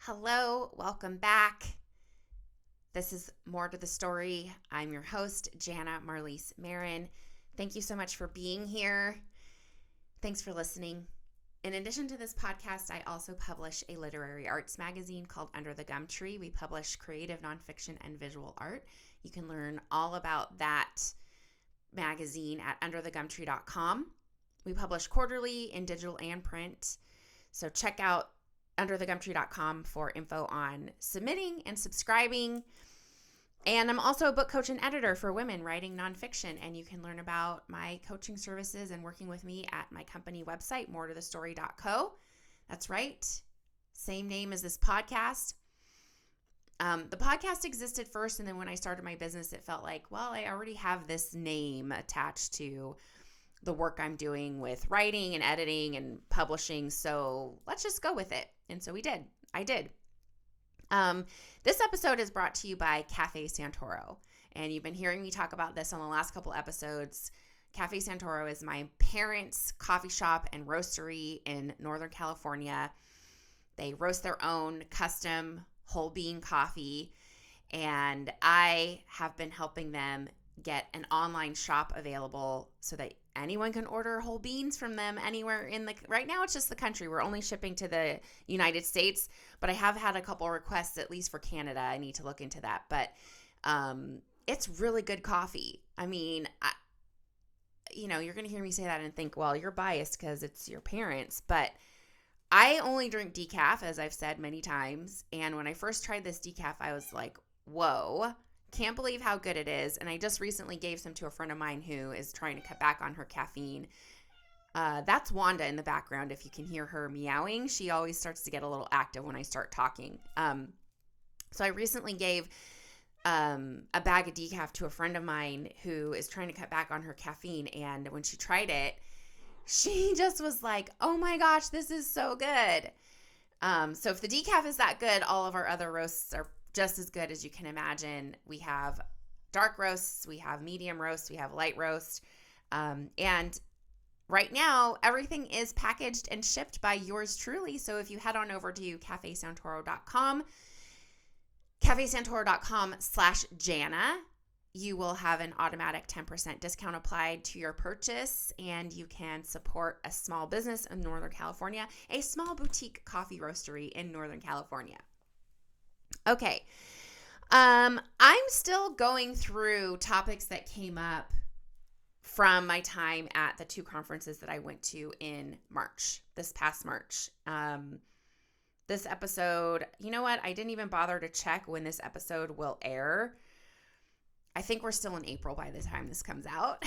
Hello, welcome back. This is More to the Story. I'm your host, Janna Maron. Thank you so much for being here. Thanks for listening. In addition to this podcast, I also publish a literary arts magazine called Under the Gum Tree. We publish creative nonfiction and visual art. You can learn all about that magazine at underthegumtree.com. We publish quarterly in digital and print. So check out underthegumtree.com for info on submitting and subscribing. And I'm also a book coach and editor for women writing nonfiction, and you can learn about my coaching services and working with me at my company website, moretothestory.co. That's right. Same name as this podcast. The podcast existed first, and then when I started my business, it felt like, well, I already have this name attached to the work I'm doing with writing and editing and publishing, so let's just go with it. And so we did. I did. This episode is brought to you by Cafe Santoro, and you've been hearing me talk about this on the last couple episodes. Cafe Santoro is my parents' coffee shop and roastery in Northern California. They roast their own custom whole bean coffee, and I have been helping them get an online shop available so that anyone can order whole beans from them anywhere right now it's just the country. We're only shipping to the United States, but I have had a couple requests, at least for Canada. I need to look into that, but it's really good coffee. I mean, you're going to hear me say that and think, well, you're biased because it's your parents, but I only drink decaf, as I've said many times, and when I first tried this decaf, I was like, whoa, can't believe how good it is. And I just recently gave some to a friend of mine who is trying to cut back on her caffeine. That's Wanda in the background. If you can hear her meowing, she always starts to get a little active when I start talking. So I recently gave a bag of decaf to a friend of mine who is trying to cut back on her caffeine. And when she tried it, she just was like, oh my gosh, this is so good. So if the decaf is that good, all of our other roasts are just as good as you can imagine. We have dark roasts, we have medium roast, we have light roast. And right now, everything is packaged and shipped by yours truly. So if you head on over to cafesantoro.com, cafesantoro.com/Janna, you will have an automatic 10% discount applied to your purchase, and you can support a small business in Northern California, a small boutique coffee roastery in Northern California. Okay. I'm still going through topics that came up from my time at the two conferences that I went to in March, this past March. This episode, you know what? I didn't even bother to check when this episode will air. I think we're still in April by the time this comes out.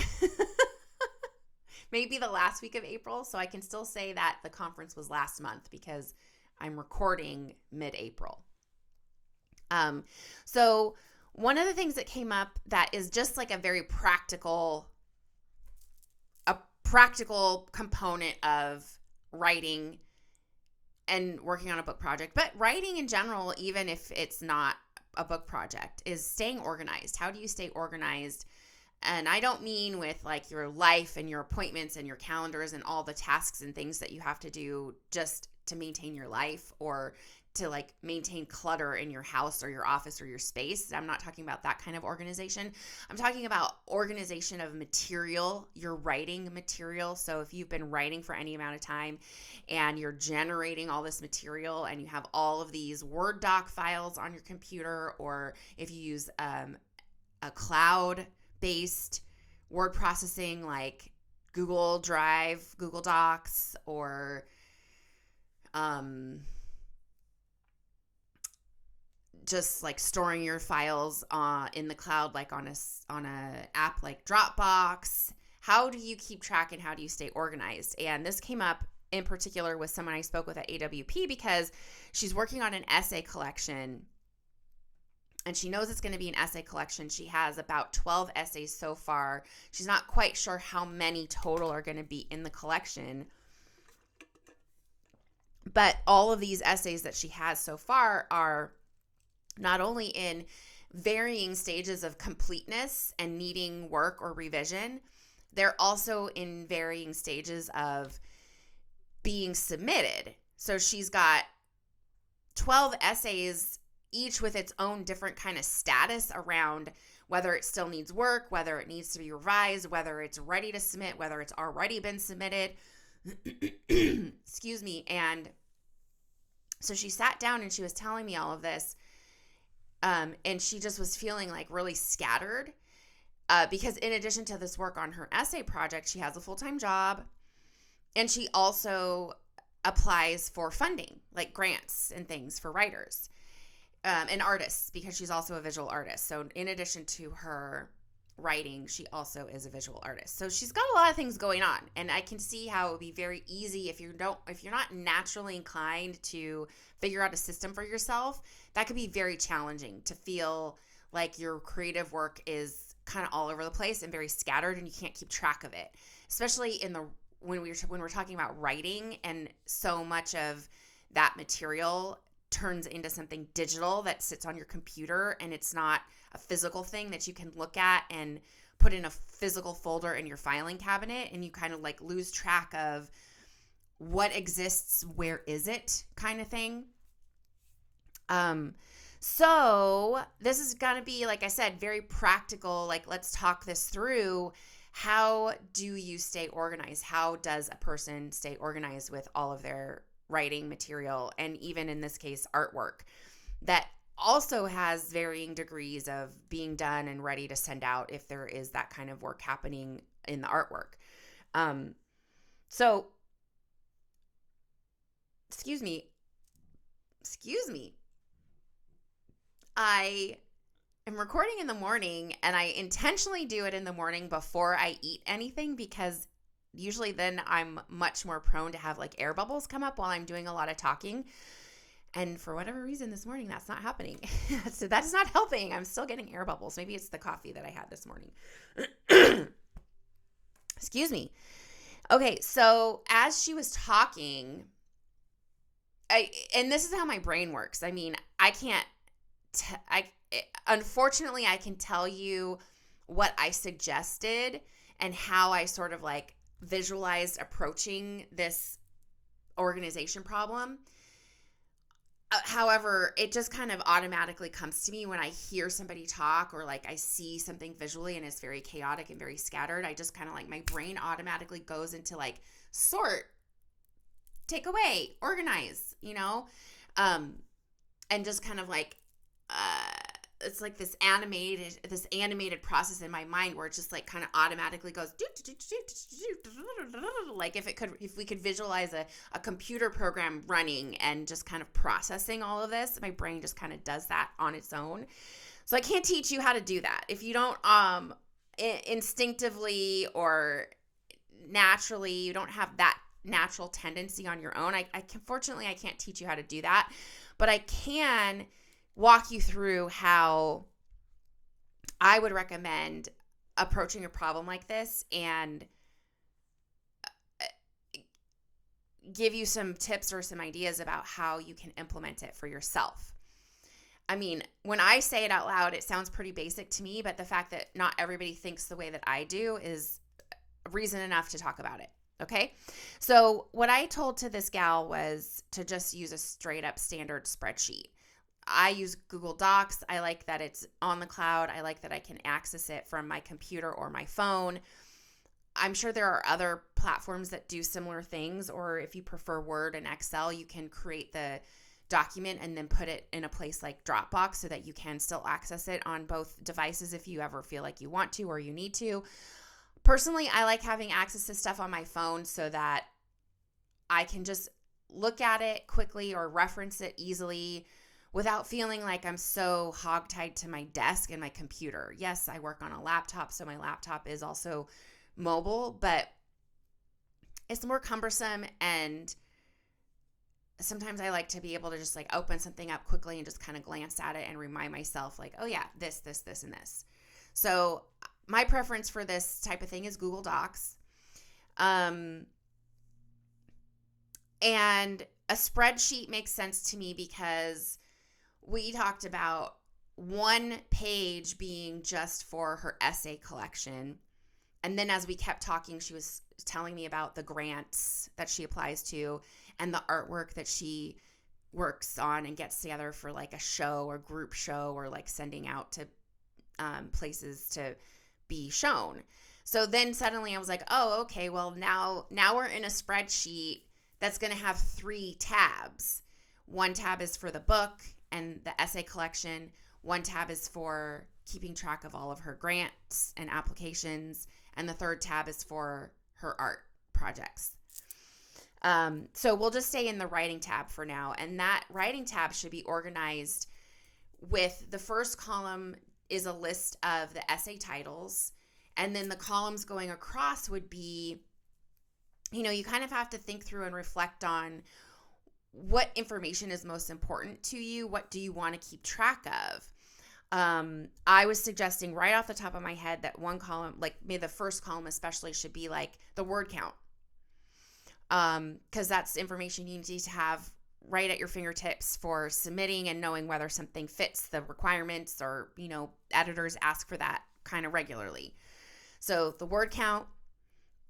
Maybe the last week of April. So I can still say that the conference was last month because I'm recording mid-April. So one of the things that came up that is just like a very practical component of writing and working on a book project, but writing in general, even if it's not a book project, is staying organized. How do you stay organized? And I don't mean with like your life and your appointments and your calendars and all the tasks and things that you have to do just to maintain your life or to like maintain clutter in your house or your office or your space. I'm not talking about that kind of organization. I'm talking about organization of material, your writing material. So if you've been writing for any amount of time and you're generating all this material and you have all of these Word doc files on your computer, or if you use a cloud-based word processing like Google Drive, Google Docs, or just like storing your files in the cloud, like on a app like Dropbox. How do you keep track and how do you stay organized? And this came up in particular with someone I spoke with at AWP because she's working on an essay collection, and she knows it's going to be an essay collection. She has about 12 essays so far. She's not quite sure how many total are going to be in the collection. But all of these essays that she has so far are not only in varying stages of completeness and needing work or revision, they're also in varying stages of being submitted. So she's got 12 essays, each with its own different kind of status around whether it still needs work, whether it needs to be revised, whether it's ready to submit, whether it's already been submitted. Excuse me. And so she sat down and she was telling me all of this. And she just was feeling like really scattered because in addition to this work on her essay project, she has a full-time job, and she also applies for funding, like grants and things for writers and artists, because she's also a visual artist. So in addition to her writing, she also is a visual artist. So she's got a lot of things going on, and I can see how it would be very easy if you're not naturally inclined to figure out a system for yourself. That could be very challenging to feel like your creative work is kind of all over the place and very scattered, and you can't keep track of it, especially when we're talking about writing, and so much of that material turns into something digital that sits on your computer, and it's not a physical thing that you can look at and put in a physical folder in your filing cabinet, and you kind of like lose track of what exists, where is it, kind of thing. So this is going to be, like I said, very practical. Like, let's talk this through. How do you stay organized? How does a person stay organized with all of their writing material, and even in this case, artwork that also has varying degrees of being done and ready to send out if there is that kind of work happening in the artwork. So, excuse me. I am recording in the morning, and I intentionally do it in the morning before I eat anything, because usually then I'm much more prone to have like air bubbles come up while I'm doing a lot of talking. And for whatever reason this morning, that's not happening. So that is not helping. I'm still getting air bubbles. Maybe it's the coffee that I had this morning. Excuse me. Okay, so as she was talking, and this is how my brain works. I mean, unfortunately, I can tell you what I suggested and how I sort of like visualized approaching this organization problem. However, it just kind of automatically comes to me when I hear somebody talk, or like I see something visually and it's very chaotic and very scattered. I just kind of like, my brain automatically goes into like sort, take away, organize, and just kind of like, it's like this animated process in my mind where it just like kind of automatically goes like if we could visualize a computer program running and just kind of processing all of this, my brain just kind of does that on its own. So I can't teach you how to do that. If you don't instinctively or naturally, you don't have that natural tendency on your own, fortunately I can't teach you how to do that, but I can walk you through how I would recommend approaching a problem like this, and give you some tips or some ideas about how you can implement it for yourself. I mean, when I say it out loud, it sounds pretty basic to me, but the fact that not everybody thinks the way that I do is reason enough to talk about it. Okay. So what I told to this gal was to just use a straight up standard spreadsheet. I use Google Docs. I like that it's on the cloud. I like that I can access it from my computer or my phone. I'm sure there are other platforms that do similar things, or if you prefer Word and Excel, you can create the document and then put it in a place like Dropbox so that you can still access it on both devices if you ever feel like you want to or you need to. Personally, I like having access to stuff on my phone so that I can just look at it quickly or reference it easily without feeling like I'm so hogtied to my desk and my computer. Yes, I work on a laptop, so my laptop is also mobile, but it's more cumbersome, and sometimes I like to be able to just like open something up quickly and just kind of glance at it and remind myself like, oh yeah, this, and this. So my preference for this type of thing is Google Docs. And a spreadsheet makes sense to me because we talked about one page being just for her essay collection. And then as we kept talking, she was telling me about the grants that she applies to and the artwork that she works on and gets together for like a show or group show or like sending out to places to be shown. So then suddenly I was like, oh, okay, well now we're in a spreadsheet that's going to have 3 tabs. One tab is for the book and the essay collection. One tab is for keeping track of all of her grants and applications. And the third tab is for her art projects. So we'll just stay in the writing tab for now. And that writing tab should be organized with the first column is a list of the essay titles. And then the columns going across would be, you kind of have to think through and reflect on what information is most important to you. What do you want to keep track of? I was suggesting right off the top of my head that one column, like maybe the first column especially, should be like the word count. Because that's information you need to have right at your fingertips for submitting and knowing whether something fits the requirements or, editors ask for that kind of regularly. So the word count,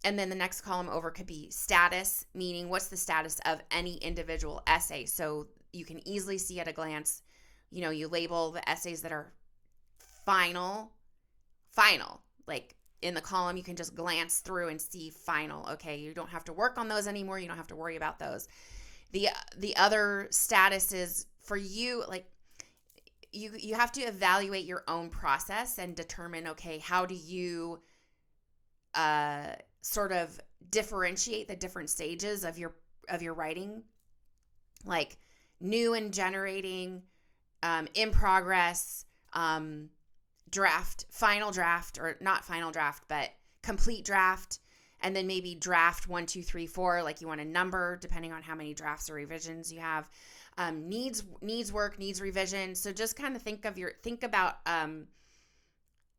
and then the next column over could be status, meaning what's the status of any individual essay. So you can easily see at a glance, you label the essays that are final, like in the column, you can just glance through and see final. Okay, you don't have to work on those anymore. You don't have to worry about those. The other status is for you, like you have to evaluate your own process and determine, okay, how do you sort of differentiate the different stages of your writing, like new and generating, in progress, draft, final draft, or not final draft, but complete draft, and then maybe draft 1, 2, 3, 4, like you want a number depending on how many drafts or revisions you have. Needs work, needs revision. So just kind of think about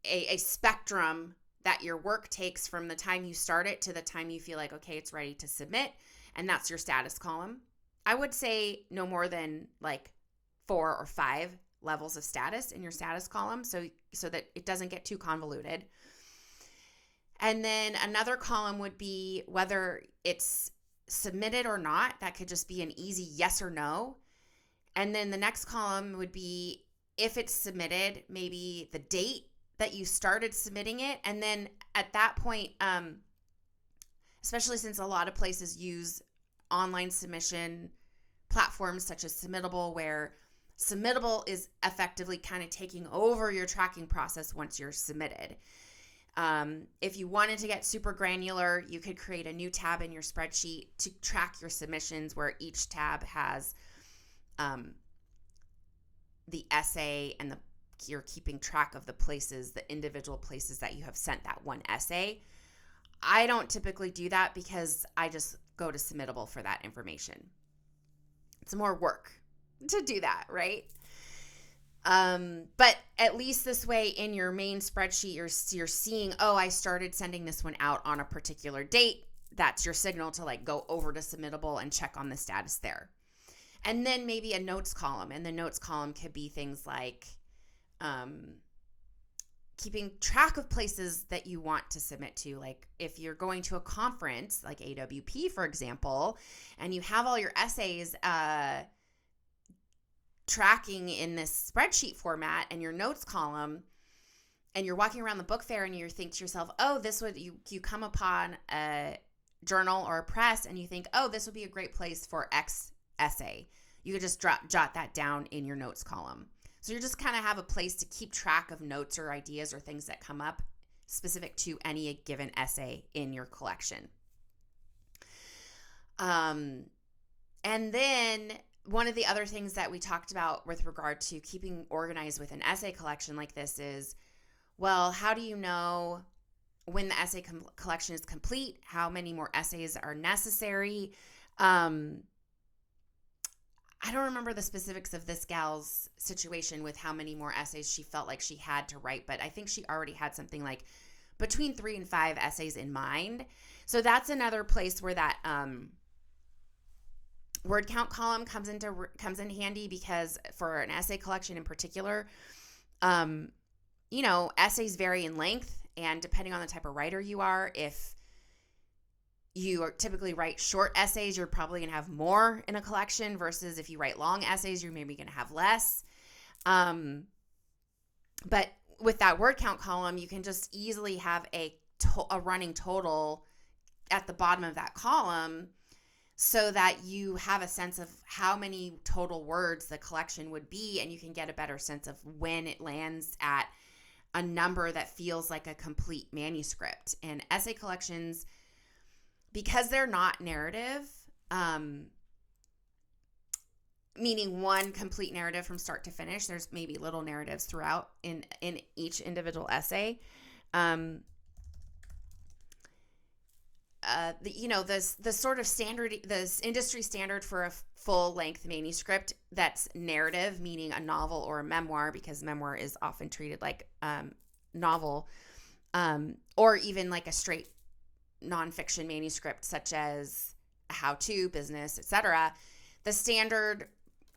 a spectrum that your work takes from the time you start it to the time you feel like, okay, it's ready to submit, and that's your status column. I would say no more than like 4 or 5 levels of status in your status column so that it doesn't get too convoluted. And then another column would be whether it's submitted or not. That could just be an easy yes or no. And then the next column would be if it's submitted, maybe the date that you started submitting it. And then at that point, especially since a lot of places use online submission platforms such as Submittable, where Submittable is effectively kind of taking over your tracking process once you're submitted. If you wanted to get super granular, you could create a new tab in your spreadsheet to track your submissions, where each tab has the essay and you're keeping track of the individual places that you have sent that one essay. I don't typically do that because I just go to Submittable for that information. It's more work to do that, right? But at least this way in your main spreadsheet, you're seeing, oh, I started sending this one out on a particular date. That's your signal to like go over to Submittable and check on the status there. And then maybe a notes column, and the notes column could be things like keeping track of places that you want to submit to. Like if you're going to a conference like AWP, for example, and you have all your essays tracking in this spreadsheet format and your notes column, and you're walking around the book fair and you think to yourself, oh, you come upon a journal or a press and you think, oh, this would be a great place for X essay. You could just jot that down in your notes column. So you just kind of have a place to keep track of notes or ideas or things that come up specific to any given essay in your collection. And then one of the other things that we talked about with regard to keeping organized with an essay collection like this is, well, how do you know when the essay collection is complete? How many more essays are necessary? I don't remember the specifics of this gal's situation with how many more essays she felt like she had to write, but I think she already had something like between 3 and 5 essays in mind. So that's another place where that word count column comes in handy, because for an essay collection in particular, essays vary in length, and depending on the type of writer you are, if you typically write short essays, you're probably going to have more in a collection versus if you write long essays, you're maybe going to have less. But with that word count column, you can just easily have a running total at the bottom of that column so that you have a sense of how many total words the collection would be, and you can get a better sense of when it lands at a number that feels like a complete manuscript. And essay collections, because they're not narrative, meaning one complete narrative from start to finish, there's maybe little narratives throughout in each individual essay. The sort of standard, this industry standard for a full length manuscript that's narrative, meaning a novel or a memoir, because memoir is often treated like novel, or even like a straight nonfiction manuscript, such as a how-to, business, etc. The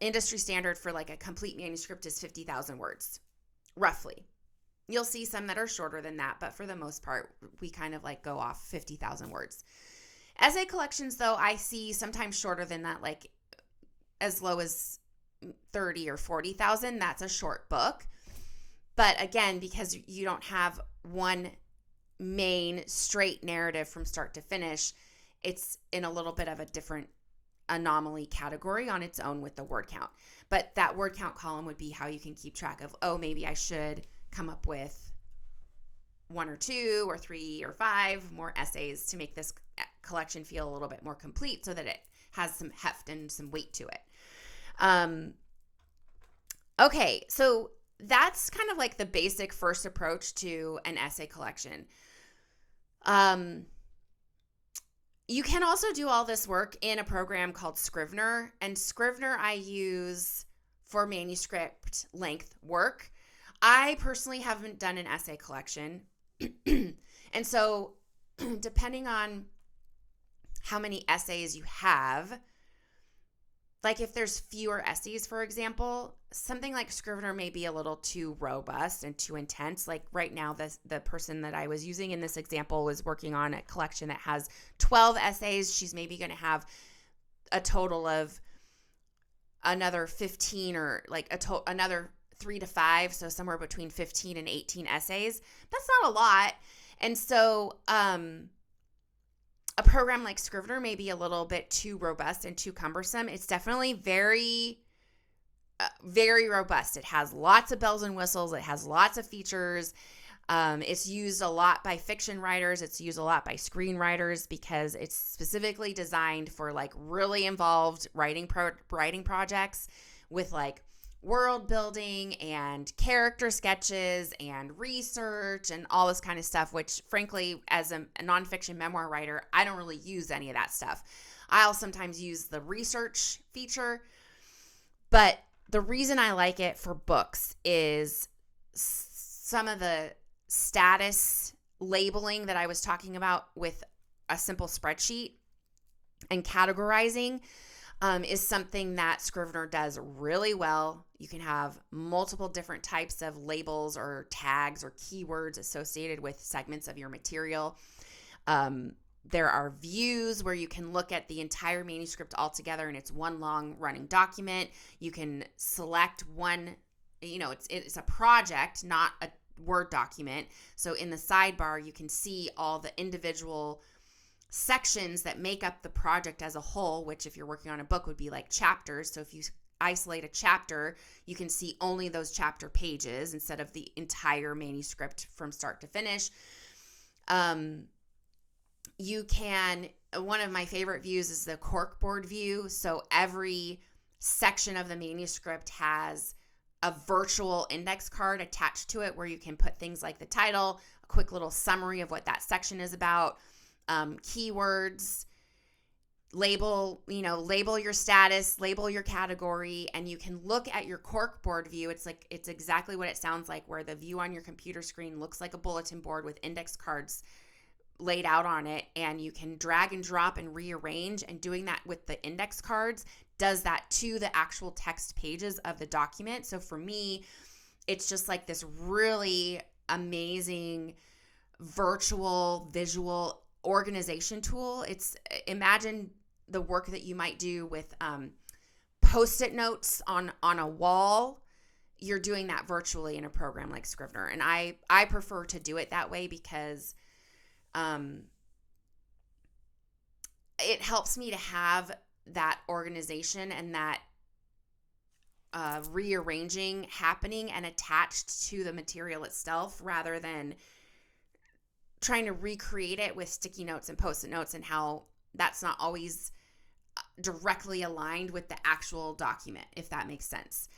industry standard for like a complete manuscript is 50,000 words, roughly. You'll see some that are shorter than that, but for the most part, we kind of like go off 50,000 words. Essay collections, though, I see sometimes shorter than that, like as low as 30 or 40,000. That's a short book. But again, because you don't have one main straight narrative from start to finish, it's in a little bit of a different anomaly category on its own with the word count. But that word count column would be how you can keep track of, oh, maybe I should come up with 1 or 2 or 3 or 5 more essays to make this collection feel a little bit more complete so that it has some heft and some weight to it. Okay, so that's kind of like the basic first approach to an essay collection. You can also do all this work in a program called Scrivener, and Scrivener I use for manuscript length work. I personally haven't done an essay collection. And so depending on how many essays you have, like if there's fewer essays, for example, something like Scrivener may be a little too robust and too intense. Like right now, the person that I was using in this example was working on a collection that has 12 essays. She's maybe going to have a total of another 15 or like another 3 to 5, so somewhere between 15 and 18 essays. That's not a lot. And so a program like Scrivener may be a little bit too robust and too cumbersome. It's definitely very, very robust. It has lots of bells and whistles. It has lots of features. It's used a lot by fiction writers. It's used a lot by screenwriters because it's specifically designed for like really involved writing projects with like world building and character sketches and research and all this kind of stuff, which frankly, as a nonfiction memoir writer, I don't really use any of that stuff. I'll sometimes use the research feature, but the reason I like it for books is some of the status labeling that I was talking about with a simple spreadsheet and categorizing is something that Scrivener does really well. You can have multiple different types of labels or tags or keywords associated with segments of your material. There are views where you can look at the entire manuscript all together and it's one long running document. You can select one, it's a project, not a Word document. So in the sidebar, you can see all the individual sections that make up the project as a whole, which if you're working on a book would be like chapters. So if you isolate a chapter, you can see only those chapter pages instead of the entire manuscript from start to finish. You can, one of my favorite views is the corkboard view. So every section of the manuscript has a virtual index card attached to it where you can put things like the title, a quick little summary of what that section is about, keywords, label your status, label your category, and you can look at your corkboard view. It's exactly what it sounds like, where the view on your computer screen looks like a bulletin board with index cards laid out on it, and you can drag and drop and rearrange, and doing that with the index cards does that to the actual text pages of the document. So for me, it's just like this really amazing virtual visual organization tool. Imagine the work that you might do with Post-it notes on a wall. You're doing that virtually in a program like Scrivener. And I prefer to do it that way because it helps me to have that organization and that rearranging happening and attached to the material itself, rather than trying to recreate it with sticky notes and Post-it notes, and how that's not always directly aligned with the actual document, if that makes sense.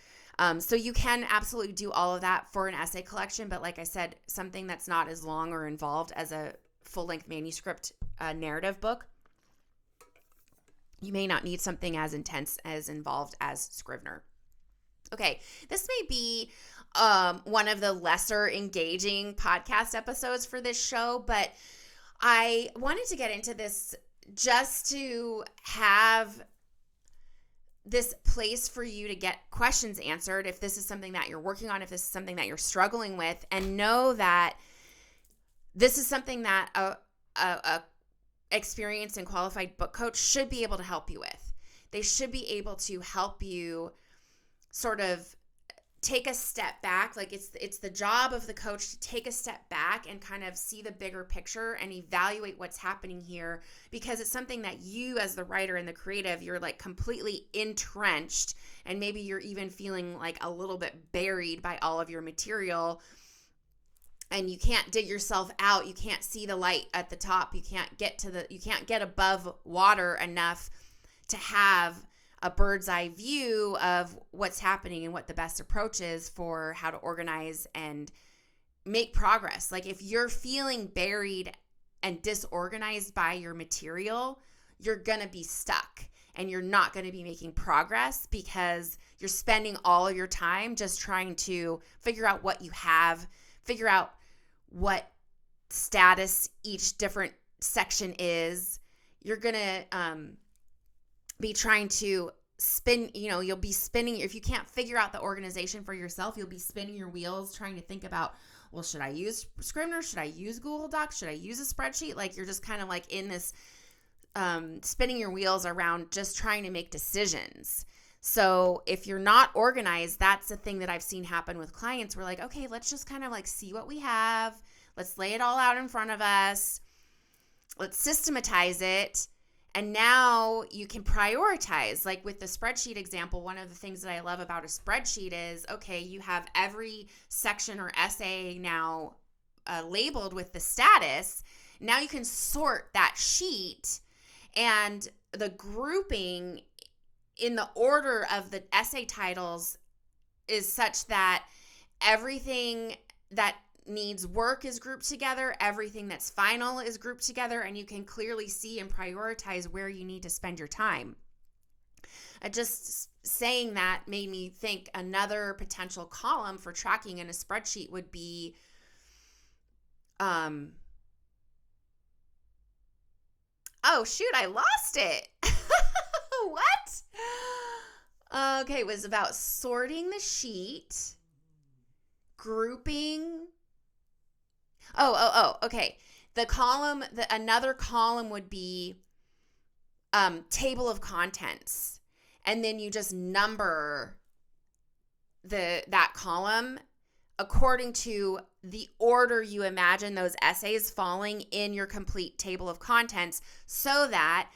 So you can absolutely do all of that for an essay collection, but like I said, something that's not as long or involved as a full-length manuscript narrative book, you may not need something as intense, as involved as Scrivener. Okay, this may be one of the lesser engaging podcast episodes for this show, but I wanted to get into this just to have this place for you to get questions answered if this is something that you're working on, if this is something that you're struggling with, and know that this is something that a experienced and qualified book coach should be able to help you with. They should be able to help you sort of take a step back. Like it's the job of the coach to take a step back and kind of see the bigger picture and evaluate what's happening here, because it's something that you as the writer and the creative, you're like completely entrenched, and maybe you're even feeling like a little bit buried by all of your material, and you can't dig yourself out. You can't see the light at the top. You can't get above water enough to have a bird's eye view of what's happening and what the best approach is for how to organize and make progress. Like if you're feeling buried and disorganized by your material, you're going to be stuck and you're not going to be making progress, because you're spending all of your time just trying to figure out what you have, figure out what status each different section is. You're going to be trying to spin, you'll be spinning. If you can't figure out the organization for yourself, you'll be spinning your wheels trying to think about, well, should I use Scrivener? Should I use Google Docs? Should I use a spreadsheet? Like you're just kind of like in this spinning your wheels around just trying to make decisions. So if you're not organized, that's the thing that I've seen happen with clients. We're like, okay, let's just kind of like see what we have. Let's lay it all out in front of us. Let's systematize it. And now you can prioritize. Like with the spreadsheet example, one of the things that I love about a spreadsheet is, okay, you have every section or essay now labeled with the status. Now you can sort that sheet, and the grouping in the order of the essay titles is such that everything that needs work is grouped together, everything that's final is grouped together, and you can clearly see and prioritize where you need to spend your time. Just saying that made me think another potential column for tracking in a spreadsheet would be oh shoot, I lost it. What? Okay, it was about sorting the sheet, grouping. Okay. Another column would be table of contents. And then you just number that column according to the order you imagine those essays falling in your complete table of contents, so that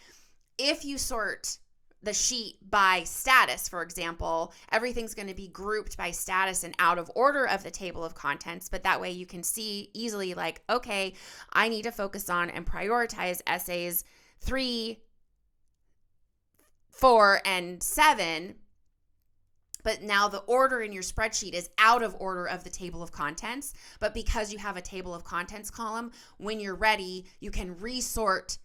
if you sort the sheet by status, for example, everything's going to be grouped by status and out of order of the table of contents. But that way you can see easily, like, okay, I need to focus on and prioritize essays 3, 4, and 7. But now the order in your spreadsheet is out of order of the table of contents. But because you have a table of contents column, when you're ready, you can resort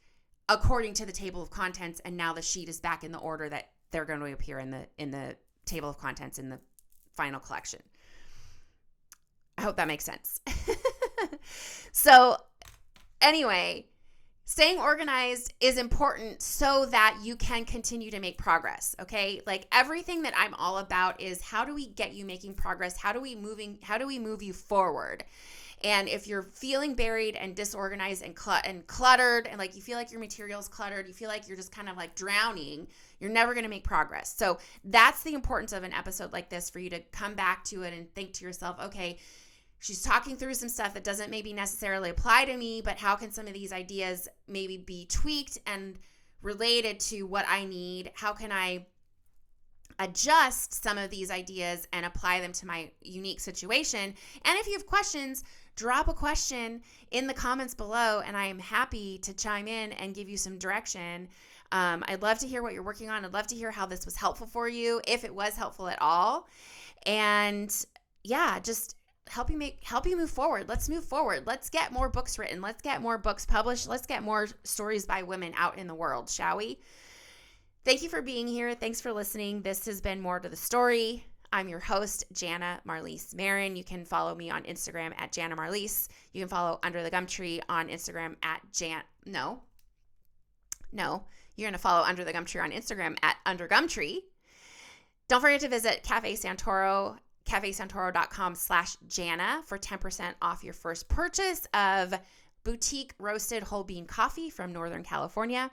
according to the table of contents, and now the sheet is back in the order that they're going to appear in the table of contents in the final collection. I hope that makes sense. So anyway, staying organized is important so that you can continue to make progress, okay? Like everything that I'm all about is, how do we get you making progress? How do we move you forward? And if you're feeling buried and disorganized and cluttered, and like you feel like your material's cluttered, you feel like you're just kind of like drowning, you're never going to make progress. So that's the importance of an episode like this, for you to come back to it and think to yourself, okay, she's talking through some stuff that doesn't maybe necessarily apply to me, but how can some of these ideas maybe be tweaked and related to what I need? How can I adjust some of these ideas and apply them to my unique situation? And if you have questions, drop a question in the comments below, and I am happy to chime in and give you some direction. I'd love to hear what you're working on. I'd love to hear how this was helpful for you, if it was helpful at all. And yeah, just help you move forward. Let's move forward. Let's get more books written. Let's get more books published. Let's get more stories by women out in the world, shall we? Thank you for being here. Thanks for listening. This has been More to the Story. I'm your host, Janna Maron. You can follow me on Instagram at Janna Marlise. You can follow Under the Gumtree on Instagram at No. You're going to follow Under the Gumtree on Instagram at Under Gumtree. Don't forget to visit Cafe Santoro, cafesantoro.com/Janna for 10% off your first purchase of boutique roasted whole bean coffee from Northern California.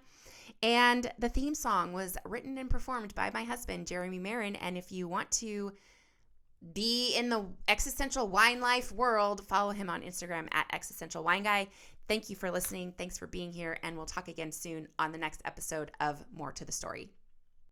And the theme song was written and performed by my husband, Jeremy Marin. And if you want to be in the existential wine life world, follow him on Instagram at Existential Wine Guy. Thank you for listening. Thanks for being here. And we'll talk again soon on the next episode of More to the Story.